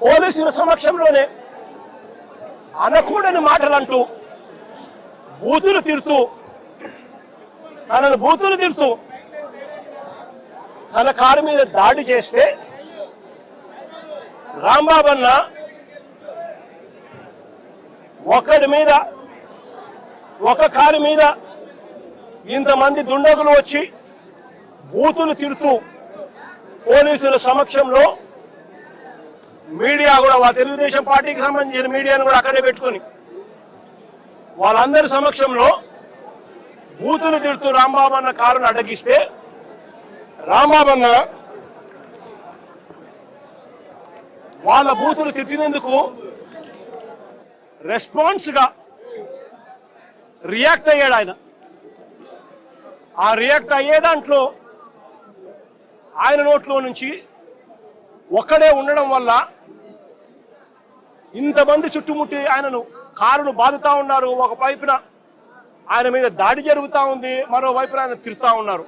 పోలీసుల సమక్షంలోనే అనకూడని మాటలంటూ బూతులు తిడుతూ తన కారు మీద దాడి చేస్తే రాంబాబు అన్న ఒక కారు మీద ఇంతమంది దుండగులు వచ్చి బూతులు తిడుతూ పోలీసుల సమక్షంలో మీడియా కూడా తెలుగుదేశం పార్టీకి సంబంధించిన మీడియాను కూడా అక్కడే పెట్టుకొని వాళ్ళందరి సమక్షంలో బూతులు తిడుతూ రాంబాబు అన్న కారును అడ్డగిస్తే రాంబాబు అన్న వాళ్ళ బూతులు తిట్టినందుకు రెస్పాన్స్గా రియాక్ట్ అయ్యాడు ఆయన. ఆ రియాక్ట్ అయ్యే దాంట్లో ఆయన నోట్లో నుంచి ఒక్కడే ఉండడం వల్ల ఇంతమంది చుట్టుముట్టి ఆయనను కారును బాదుతా ఉన్నారు. ఒక వైపున ఆయన మీద దాడి జరుగుతూ ఉంది, మరో వైపున ఆయన తిడుతూ ఉన్నారు.